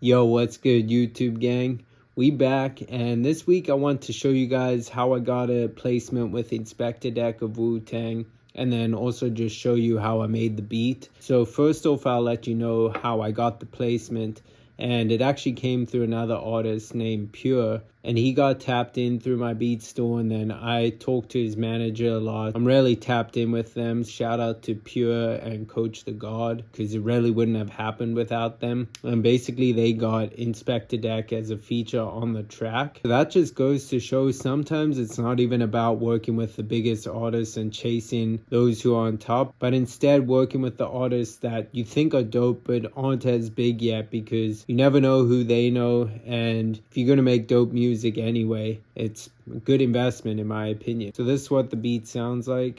Yo, what's good, YouTube gang? We back, and this week I want to show you guys how I got a placement with Inspectah deck of Wu-Tang, and then also just show you how I made the beat. So first off, I'll let you know how I got the placement, and it actually came through another artist named P.U.R.E, and he got tapped in through my beat store, and then I talked to his manager a lot. I'm really tapped in with them. Shout out to P.U.R.E and Coach the God, because it really wouldn't have happened without them. And basically they got Inspectah deck as a feature on the track. That just goes to show sometimes it's not even about working with the biggest artists and chasing those who are on top, but instead working with the artists that you think are dope but aren't as big yet, because you never know who they know, and if you're gonna make dope music anyway, it's a good investment in my opinion. So this is what the beat sounds like.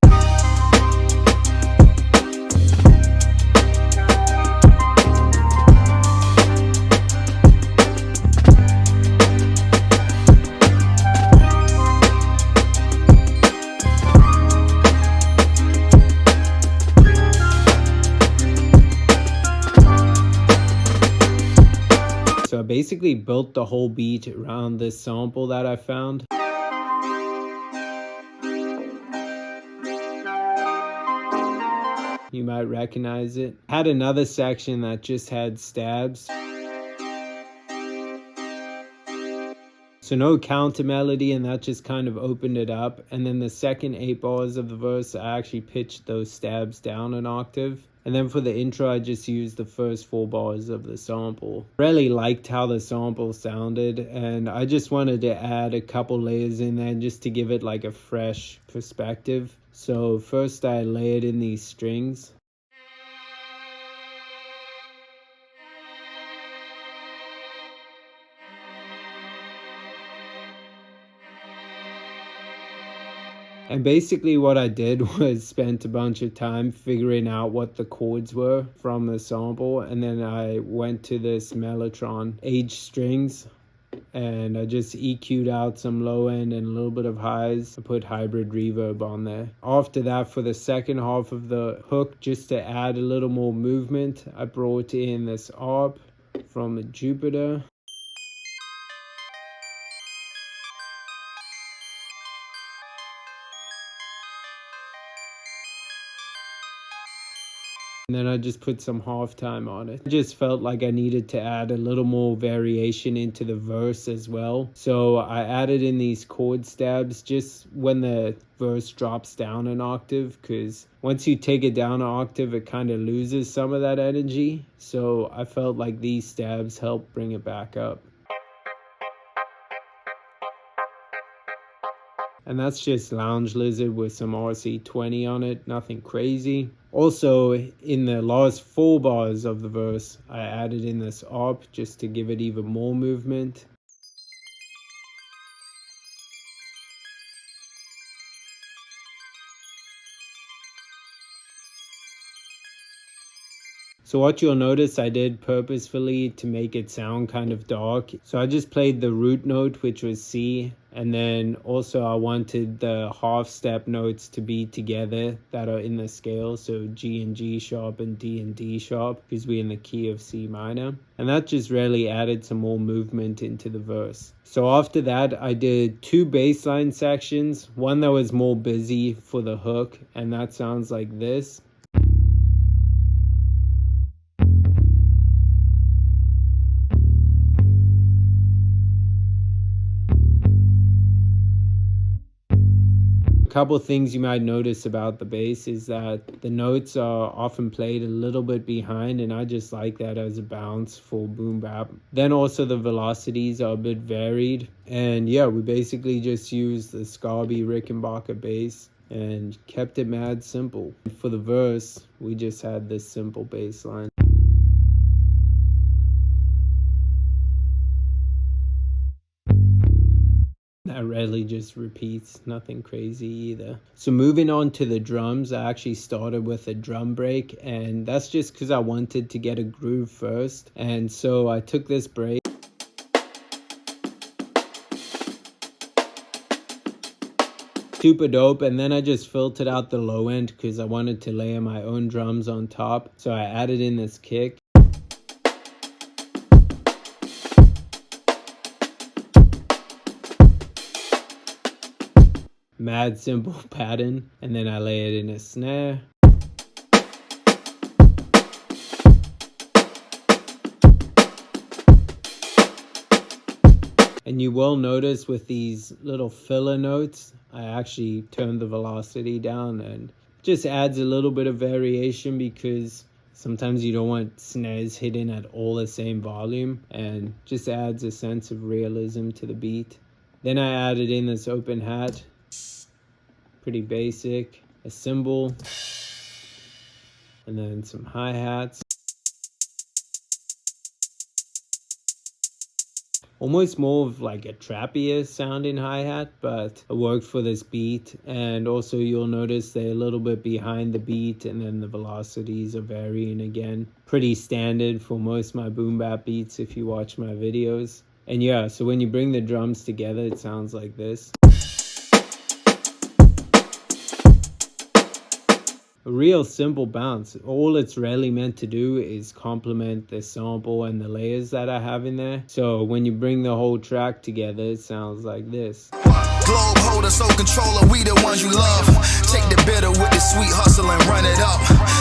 So I basically built the whole beat around this sample that I found. You might recognize it. Had another section that just had stabs. So no counter melody, and that just kind of opened it up. And then the second 8 bars of the verse, I actually pitched those stabs down an octave. And then for the intro, I just used the first 4 bars of the sample. Really liked how the sample sounded, and I just wanted to add a couple layers in there just to give it like a fresh perspective. So first I layered in these strings. And basically what I did was spent a bunch of time figuring out what the chords were from the sample, and then I went to this Mellotron Age strings, and I just EQ'd out some low end and a little bit of highs. I put hybrid reverb on there. After that, for the second half of the hook, just to add a little more movement, I brought in this ARP from Jupiter. And then I just put some halftime on it. I just felt like I needed to add a little more variation into the verse as well. So I added in these chord stabs just when the verse drops down an octave, because once you take it down an octave, it kind of loses some of that energy. So I felt like these stabs helped bring it back up. And that's just Lounge Lizard with some RC20 on it, nothing crazy. Also, in the last 4 bars of the verse, I added in this ARP just to give it even more movement. So what you'll notice I did purposefully to make it sound kind of dark. So I just played the root note, which was C, and then also I wanted the half step notes to be together that are in the scale. So G and G sharp and D and D sharp, because we're in the key of C minor. And that just really added some more movement into the verse. So after that, I did 2 bass line sections. One that was more busy for the hook, and that sounds like this. Couple things you might notice about the bass is that the notes are often played a little bit behind, and I just like that as a bounce for boom bap. Then also the velocities are a bit varied, and yeah, we basically just used the Scarby Rickenbacker bass and kept it mad simple. For the verse, we just had this simple bass line. That rarely just repeats, nothing crazy either. So moving on to the drums, I actually started with a drum break, and that's just because I wanted to get a groove first. And so I took this break, super dope, and then I just filtered out the low end because I wanted to layer my own drums on top. So I added in this kick. mad simple pattern, and then I lay it in a snare. And you will notice with these little filler notes, I actually turned the velocity down, and just adds a little bit of variation because sometimes you don't want snares hitting at all the same volume, and just adds a sense of realism to the beat. Then I added in this open hat, pretty basic, a cymbal, and then some hi-hats. Almost more of like a trappier sounding hi-hat, but it worked for this beat. And also you'll notice they're a little bit behind the beat, and then the velocities are varying again. Pretty standard for most of my boom bap beats if you watch my videos. And yeah, so when you bring the drums together, it sounds like this. A real simple bounce. All it's really meant to do is complement the sample and the layers that I have in there. So when you bring the whole track together, it sounds like this. Globe holder, soul controller, we the ones you love. Take the bitter with the sweet hustle and run it up.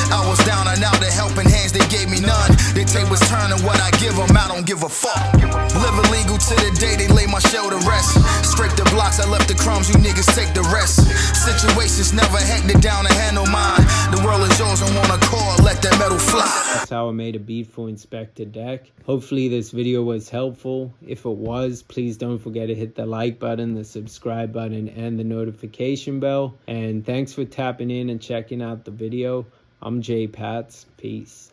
I was down and out, the helping hands, they gave me none. They tables turning, what I give them, I don't give a fuck. Live illegal to the day they lay my show to rest. Scrape the blocks, I left the crumbs, you niggas take the rest. Situations never hectic down to handle mine. The world is yours and want a core, let that metal fly. That's how I made a beat for Inspectah Deck. Hopefully this video was helpful. If it was, please don't forget to hit the like button, the subscribe button, and the notification bell. And thanks for tapping in and checking out the video. I'm Jay Pats. Peace.